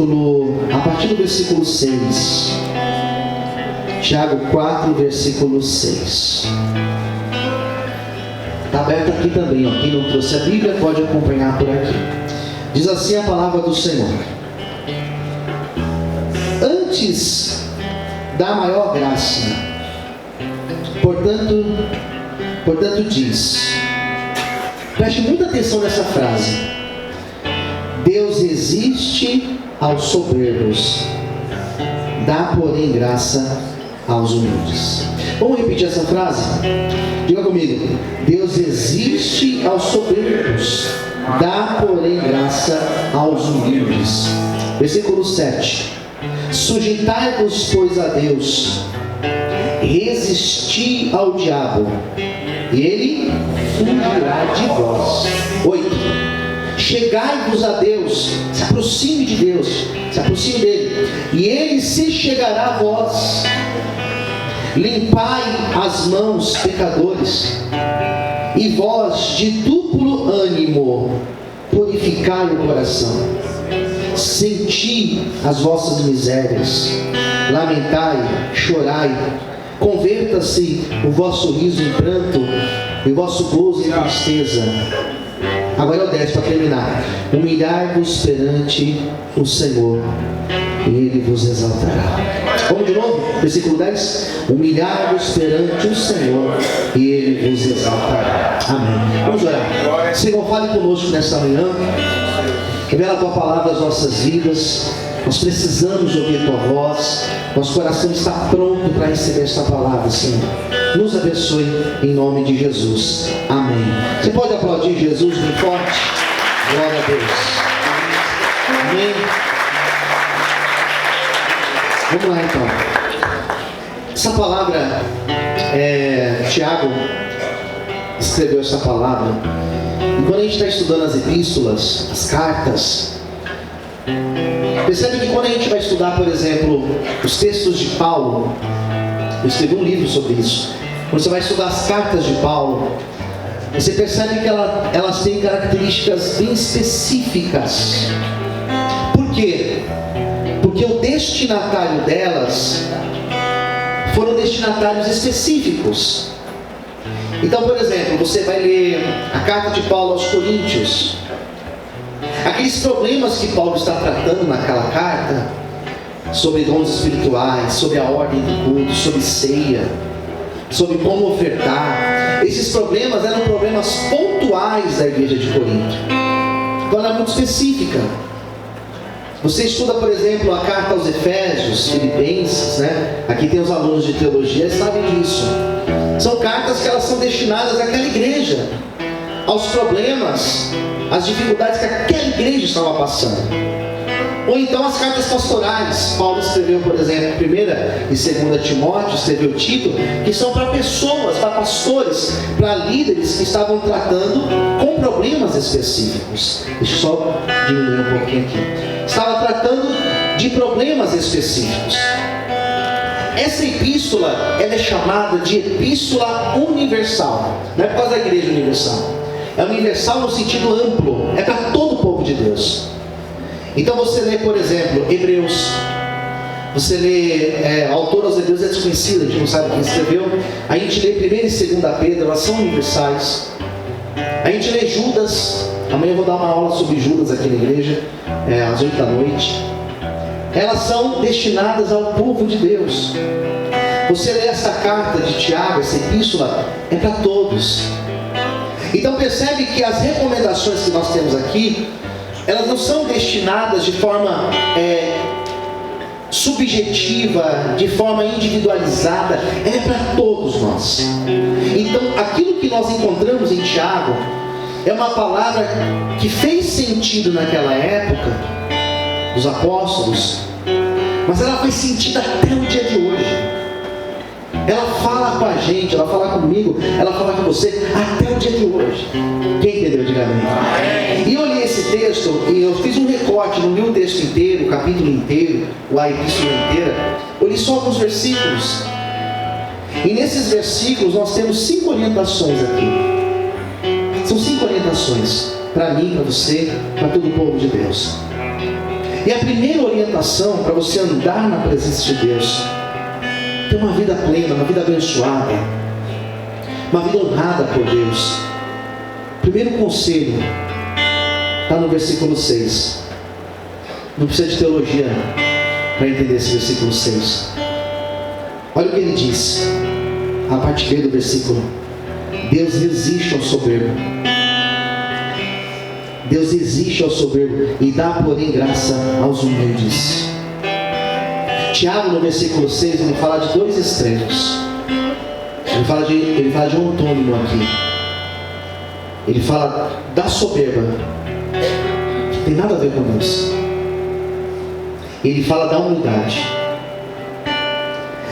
A partir do versículo 6. Tiago 4, versículo 6. Está aberto aqui também, ó. Quem não trouxe a Bíblia pode acompanhar por aqui. Diz assim a palavra do Senhor: antes da maior graça, portanto diz, preste muita atenção nessa frase: Deus resiste aos soberbos, dá porém graça aos humildes. Vamos repetir essa frase? Diga comigo: Deus resiste aos soberbos, dá porém graça aos humildes. Versículo 7: sujeitai-vos, pois, a Deus, resisti ao diabo, e ele fugirá de vós. 8: chegai-vos a Deus, se aproxime de Deus, se aproxime dele, e ele se chegará a vós. Limpai as mãos, pecadores, e vós de duplo ânimo, purificai o coração. Senti as vossas misérias, lamentai, chorai, converta-se o vosso riso em pranto, e o vosso gozo em tristeza. Agora é o 10 para terminar: humilhai-vos perante o Senhor, e ele vos exaltará. Vamos de novo? Versículo 10: humilhai-vos perante o Senhor, e ele vos exaltará. Amém. Vamos orar. Senhor, fale conosco nessa manhã. Revela a tua palavra às nossas vidas. Nós precisamos ouvir a tua voz. Nosso coração está pronto para receber esta palavra, Senhor. Nos abençoe em nome de Jesus. Amém. Você pode aplaudir Jesus bem forte? Glória a Deus. Amém. Vamos lá então. Essa palavra, Tiago escreveu essa palavra. E quando a gente está estudando as epístolas, as cartas, percebe que quando a gente vai estudar, por exemplo, os textos de Paulo, eu escrevi um livro sobre isso. Quando você vai estudar as cartas de Paulo, você percebe que elas têm características bem específicas. Por quê? Porque o destinatário delas foram destinatários específicos. Então, por exemplo, você vai ler a carta de Paulo aos Coríntios. Aqueles problemas que Paulo está tratando naquela carta, sobre dons espirituais, sobre a ordem do culto, sobre ceia, sobre como ofertar, esses problemas eram problemas pontuais da igreja de Corinto. Então ela é muito específica. Você estuda, por exemplo, a carta aos Efésios, Filipenses, né? Aqui tem os alunos de teologia e sabem disso. São cartas que elas são destinadas àquela igreja, aos problemas, às dificuldades que aquela igreja estava passando. Ou então as cartas pastorais. Paulo escreveu, por exemplo, 1 e 2 Timóteo, escreveu Tito, que são para pessoas, para pastores, para líderes que estavam tratando com problemas específicos. Deixa eu só diminuir um pouquinho aqui. Estava tratando de problemas específicos. Essa epístola, ela é chamada de epístola universal. Não é por causa da igreja universal. É universal no sentido amplo. É para todo o povo de Deus. Então você lê, por exemplo, Hebreus. Você lê, o autor aos Hebreus é desconhecido, a gente não sabe quem escreveu. A gente lê 1 e 2 Pedro, elas são universais. A gente lê Judas. Amanhã eu vou dar uma aula sobre Judas aqui na igreja, às 8 da noite. Elas são destinadas ao povo de Deus. Você lê essa carta de Tiago, essa epístola, é para todos. Então percebe que as recomendações que nós temos aqui, elas não são destinadas de forma subjetiva, de forma individualizada, é para todos nós. Então aquilo que nós encontramos em Tiago é uma palavra que fez sentido naquela época dos apóstolos, mas ela faz sentido até o dia de hoje. Ela fala com a gente, ela fala comigo, ela fala com você até o dia de hoje. Quem entendeu? Diga amém. E eu li esse texto e eu fiz um recorte, não li o texto inteiro, o capítulo inteiro, a epístola inteira. Eu li só alguns versículos. E nesses versículos nós temos 5 orientações aqui. São 5 orientações para mim, para você, para todo o povo de Deus. E a primeira orientação para você andar na presença de Deus, ter uma vida plena, uma vida abençoada, uma vida honrada por Deus. Primeiro conselho está no versículo 6. Não precisa de teologia para entender esse versículo 6. Olha o que ele diz, a parte B do versículo: Deus resiste ao soberbo. Deus resiste ao soberbo e dá, porém, graça aos humildes. Tiago, no versículo 6, ele fala de dois extremos. Ele fala de um antônimo aqui. Ele fala da soberba, que tem nada a ver com Deus. Ele fala da humildade.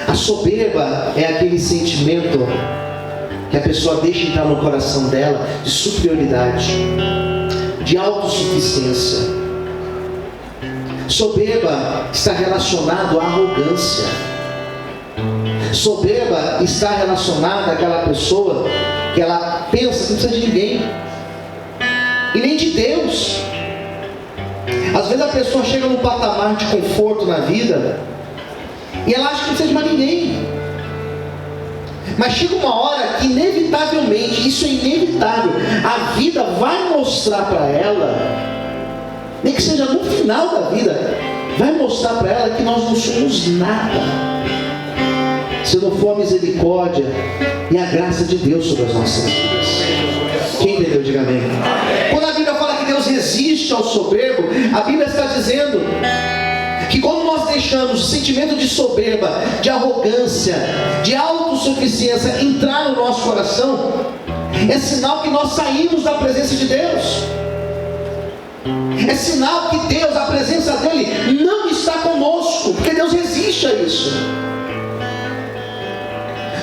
A soberba é aquele sentimento que a pessoa deixa entrar no coração dela de superioridade, de autossuficiência. Soberba está relacionado à arrogância. Soberba está relacionada àquela pessoa que ela pensa que não precisa de ninguém e nem de Deus. Às vezes a pessoa chega num patamar de conforto na vida e ela acha que não precisa de mais ninguém. Mas chega uma hora que inevitavelmente, isso é inevitável, a vida vai mostrar para ela, nem que seja no final da vida, vai mostrar para ela que nós não somos nada, se não for a misericórdia e a graça de Deus sobre as nossas vidas. Quem entendeu, diga amém. Quando a Bíblia fala que Deus resiste ao soberbo, a Bíblia está dizendo que quando nós deixamos o sentimento de soberba, de arrogância, de autossuficiência entrar no nosso coração, é sinal que nós saímos da presença de Deus. É sinal que Deus, a presença dele, não está conosco, porque Deus resiste a isso.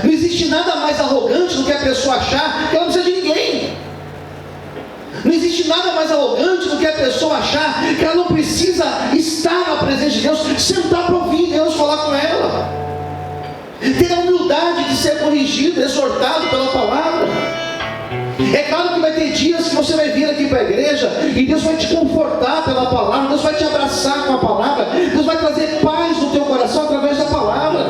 Não existe nada mais arrogante do que a pessoa achar que ela não precisa de ninguém. Não existe nada mais arrogante do que a pessoa achar que ela não precisa estar na presença de Deus, sentar para ouvir Deus falar com ela, ter a humildade de ser corrigido, exortado pela palavra. É claro que vai ter dias que você vai vir aqui para a igreja e Deus vai te confortar pela palavra, Deus vai te abraçar com a palavra, Deus vai trazer paz no teu coração através da palavra.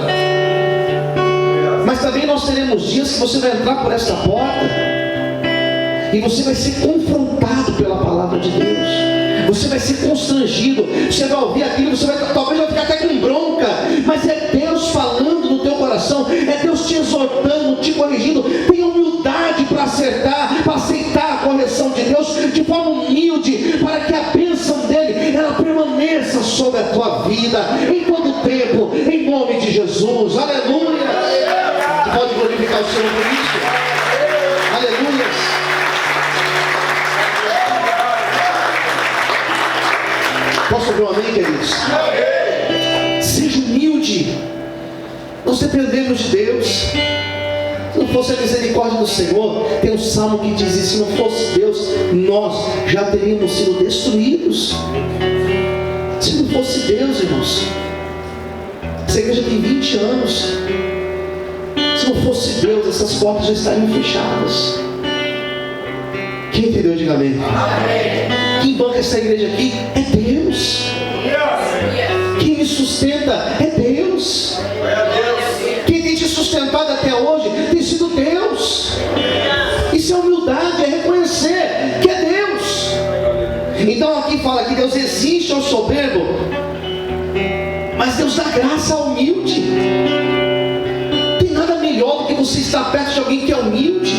Mas também nós teremos dias que você vai entrar por esta porta e você vai ser confrontado pela palavra de Deus. Você vai ser constrangido. Você vai ouvir aquilo, você talvez vai ficar até com bronca. Mas é Deus falando no teu coração. É Deus te exortando, te corrigindo. Tenha humildade para acertar, para aceitar a correção de Deus de forma humilde, para que a bênção dele, ela permaneça sobre a tua vida em todo o tempo, em nome de Jesus. Aleluia. Você pode glorificar o Senhor por isso? Aleluia. Posso ouvir um amém, queridos? Seja humilde. Nós dependemos de Deus. Se não fosse a misericórdia do Senhor, tem um salmo que diz isso: se não fosse Deus, nós já teríamos sido destruídos. Se não fosse Deus, irmãos, essa igreja tem 20 anos. Se não fosse Deus, essas portas já estariam fechadas. Quem entendeu, diga amém. Quem banca essa igreja aqui é Deus. Quem me sustenta é Deus. Quem tem te sustentado até hoje tem sido Deus. Isso é humildade, é reconhecer que é Deus. Então aqui fala que Deus resiste ao soberbo, mas Deus dá graça ao humilde. Tem nada melhor do que você estar perto de alguém que é humilde.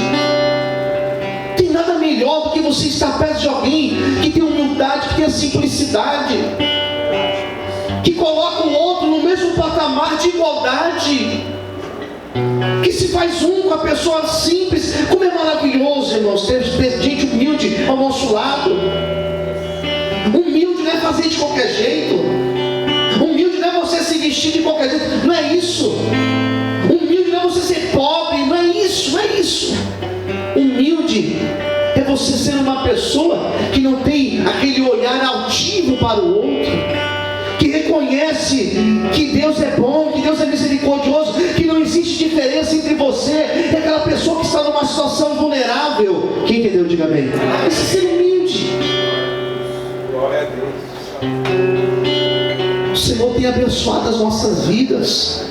Tem nada melhor do que você estar perto de alguém que tem humildade, que tem a simplicidade, que coloca o outro no mesmo patamar de igualdade, que se faz um com a pessoa simples. Como é maravilhoso, irmãos, ter gente humilde ao nosso lado. Humilde não é fazer de qualquer jeito. Humilde não é você se vestir de qualquer jeito. Não é isso. Humilde não é você ser pobre. Não é isso, não é isso. Humilde é você ser uma pessoa que não tem aquele olhar altivo para o outro, que reconhece que Deus é bom, que Deus é misericordioso, que não existe diferença entre você e aquela pessoa que está numa situação vulnerável. Quem entendeu, diga amém. Esse ser humilde. Glória a Deus. O Senhor tem abençoado as nossas vidas.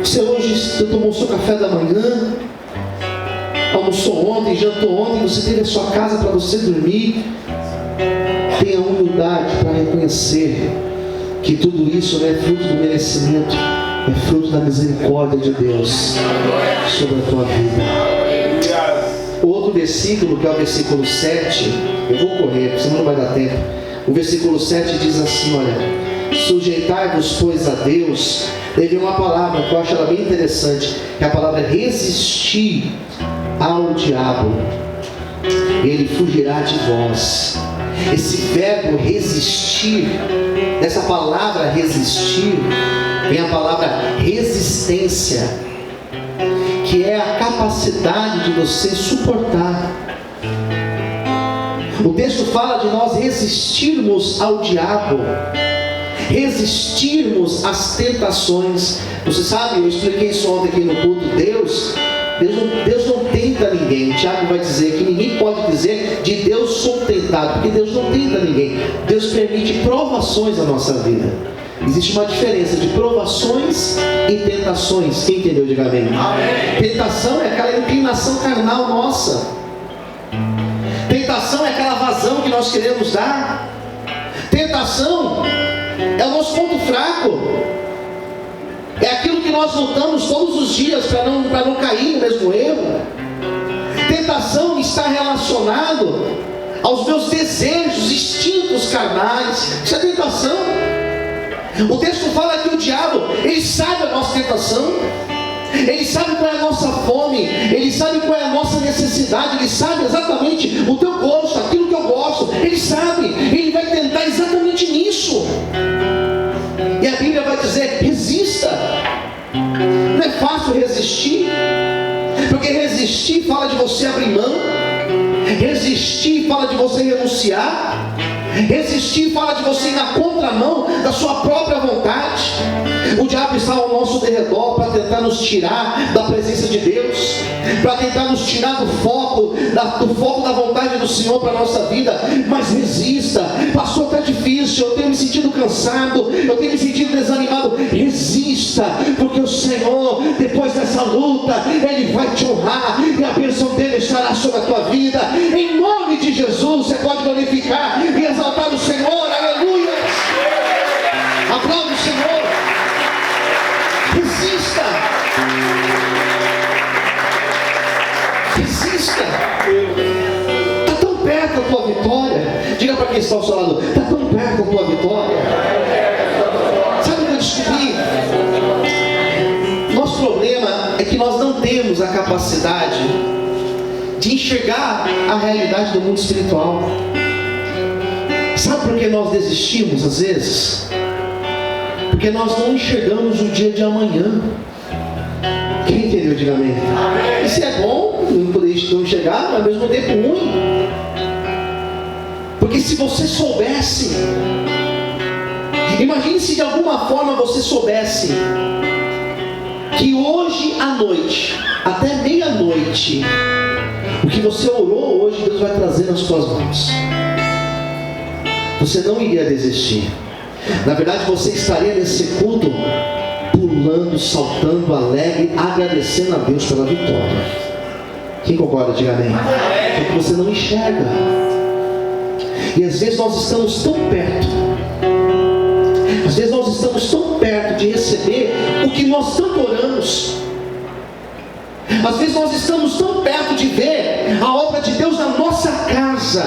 Você hoje tomou o seu café da manhã, almoçou ontem, jantou ontem, você teve a sua casa para você dormir. Tenha humildade para reconhecer que tudo isso não é fruto do merecimento, é fruto da misericórdia de Deus sobre a tua vida. O outro versículo, que é o versículo 7, eu vou correr, porque senão não vai dar tempo. O versículo 7 diz assim, olha: sujeitai-vos, pois, a Deus. Teve uma palavra que eu acho ela bem interessante, que é a palavra resistir ao diabo, ele fugirá de vós. Esse verbo resistir, dessa palavra resistir, vem a palavra resistência, que é a capacidade de você suportar. O texto fala de nós resistirmos ao diabo, resistirmos às tentações. Você sabe, eu expliquei isso ontem aqui no culto. Deus não tenta ninguém. Tiago vai dizer que ninguém pode dizer de Deus sou tentado, porque Deus não tenta ninguém. Deus permite provações na nossa vida. Existe uma diferença de provações e tentações. Quem entendeu, diga amém. Amém. Tentação é aquela inclinação carnal nossa. Tentação é aquela vazão que nós queremos dar. Tentação é o nosso ponto fraco. É aquilo que nós lutamos todos os dias para não cair no mesmo erro. Tentação está relacionado aos meus desejos, instintos carnais. Isso é tentação. O texto fala que o diabo, ele sabe a nossa tentação, ele sabe qual é a nossa fome, ele sabe qual é a nossa necessidade, ele sabe exatamente o teu gosto, aquilo que eu gosto, ele sabe, ele vai tentar exatamente nisso. E a Bíblia vai dizer: resista. Não é fácil resistir, porque resistir fala de você abrir mão, resistir fala de você renunciar, resistir fala de você ir na contramão da sua própria vontade. O diabo está ao nosso derredor para tentar nos tirar da presença de Deus, para tentar nos tirar do foco da vontade do Senhor para a nossa vida. Mas resista. Pastor, está difícil, eu tenho me sentido cansado, eu tenho me sentido desanimado. Resista, porque o Senhor, depois dessa luta, Ele vai te honrar e a bênção dele estará sobre a tua vida. Em nome de Jesus, você pode glorificar e exaltar o Senhor. Aleluia. Aplaude o Senhor. Resista. Resista. Está tão perto a tua vitória. Diga para quem está ao seu lado: está tão perto a tua vitória. Sabe o que eu descobri? Nosso problema é que nós não temos a capacidade de enxergar a realidade do mundo espiritual. Sabe por que nós desistimos às vezes? Porque nós não enxergamos o dia de amanhã. Quem entendeu, diga amém. Isso é bom, não poder não enxergar, mas ao mesmo tempo ruim. Porque se você soubesse, imagine se de alguma forma você soubesse que hoje à noite, até meia-noite, o que você orou hoje, Deus vai trazer nas suas mãos. Você não iria desistir. Na verdade, você estaria nesse culto pulando, saltando, alegre, agradecendo a Deus pela vitória. Quem concorda, diga amém. Porque você não enxerga. E às vezes nós estamos tão perto, às vezes nós estamos tão perto de receber o que nós tanto oramos. Às vezes nós estamos tão perto de ver a obra de Deus na nossa casa.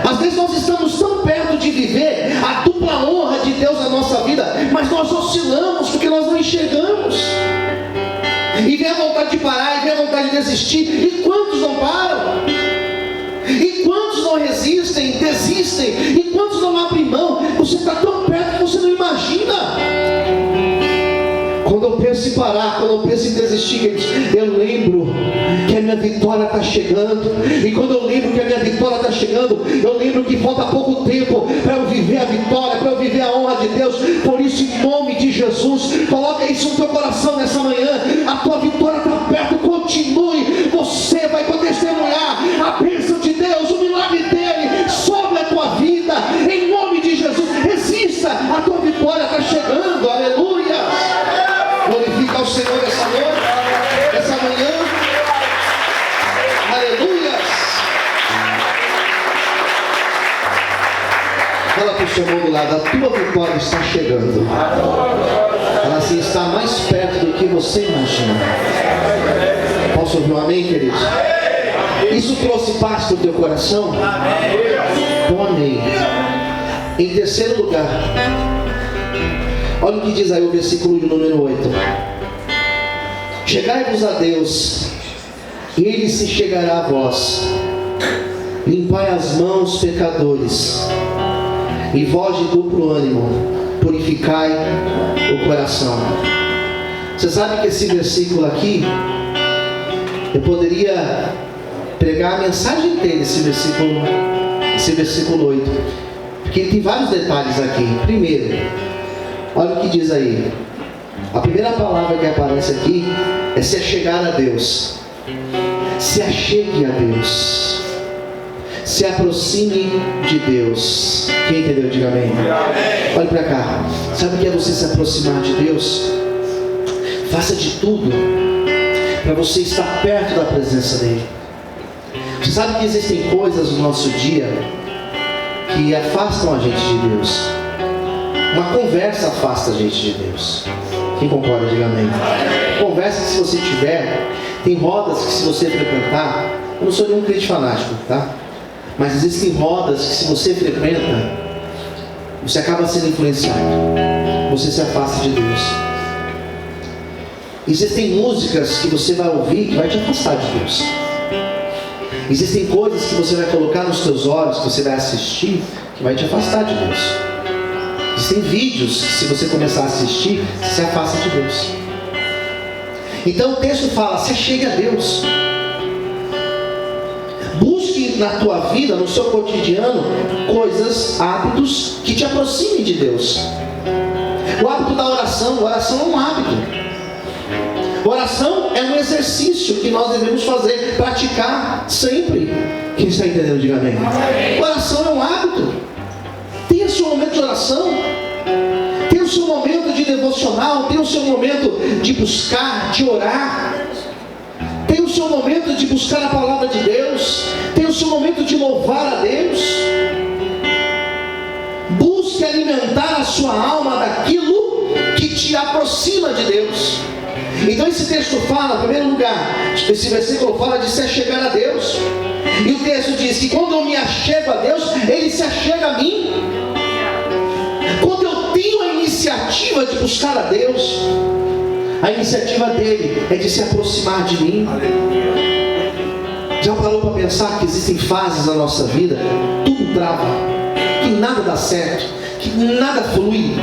Às vezes nós estamos tão perto de viver a dupla honra de Deus na nossa vida, mas nós oscilamos porque nós não enxergamos. E vem a vontade de parar, e vem a vontade de desistir. E quantos não param? E quantos não resistem, desistem? E quantos não abrem mão? Você está tão perto que você não imagina. Quando eu penso em parar, quando eu penso em desistir, queridos, eu lembro que a minha vitória está chegando. E quando eu lembro que a minha vitória está chegando, eu lembro que falta pouco tempo para eu viver a vitória, para eu viver a honra de Deus. Por isso, em nome de Jesus, coloca isso no teu coração nessa manhã. A tua vitória está perto, continue. Você vai testemunhar a bênção de Deus, o milagre dele sobre a tua Fala para o seu irmão do lado, a tua vitória está chegando. Ela assim está mais perto do que você imagina. Posso ouvir um amém, queridos? Isso trouxe paz para o teu coração? Então amém. Em terceiro lugar, olha o que diz aí o versículo de número 8. Chegai-vos a Deus, e Ele se chegará a vós. Limpai as mãos, pecadores, e vós de duplo ânimo, purificai o coração. Você sabe que esse versículo aqui, eu poderia pregar a mensagem inteira, esse versículo 8, porque ele tem vários detalhes aqui. Primeiro, olha o que diz aí. A primeira palavra que aparece aqui é se achegar a Deus. Se achegue a Deus. Se aproxime de Deus. Quem entendeu? Diga amém. Olha para cá. Sabe o que é você se aproximar de Deus? Faça de tudo para você estar perto da presença dEle. Você sabe que existem coisas no nosso dia que afastam a gente de Deus. Uma conversa afasta a gente de Deus. Quem concorda, diga amém. Conversa que se você tiver, tem rodas que se você frequentar, eu não sou nenhum crente fanático, tá? Mas existem rodas que se você frequenta, você acaba sendo influenciado. Você se afasta de Deus. Existem músicas que você vai ouvir que vai te afastar de Deus. Existem coisas que você vai colocar nos teus olhos, que você vai assistir, que vai te afastar de Deus. Existem vídeos que se você começar a assistir, você se afasta de Deus. Então o texto fala, se chegue a Deus. Busque na tua vida, no seu cotidiano, coisas, hábitos que te aproximem de Deus. O hábito da oração, oração é um hábito. Oração é um exercício que nós devemos fazer, praticar sempre. Quem está entendendo, diga amém. Oração é um hábito. Tenha o seu momento de oração, tenha o seu momento de devocional, tenha o seu momento de buscar, de orar, tenha o seu momento de buscar a palavra de Deus, tenha o seu momento de louvar a Deus. Busque alimentar a sua alma daquilo que te aproxima de Deus. Então esse texto fala, em primeiro lugar, esse versículo fala de se achegar a Deus. E o texto diz que quando eu me achego a Deus, Ele se achega a mim. Quando eu tenho a iniciativa de buscar a Deus, a iniciativa dele é de se aproximar de mim. Já parou para pensar que existem fases na nossa vida, tudo trava, que nada dá certo, que nada flui,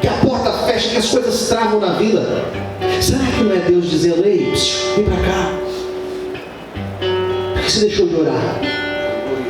que a porta fecha, que as coisas travam na vida? Será que não é Deus dizendo, ei, vem para cá? Por que você deixou de orar?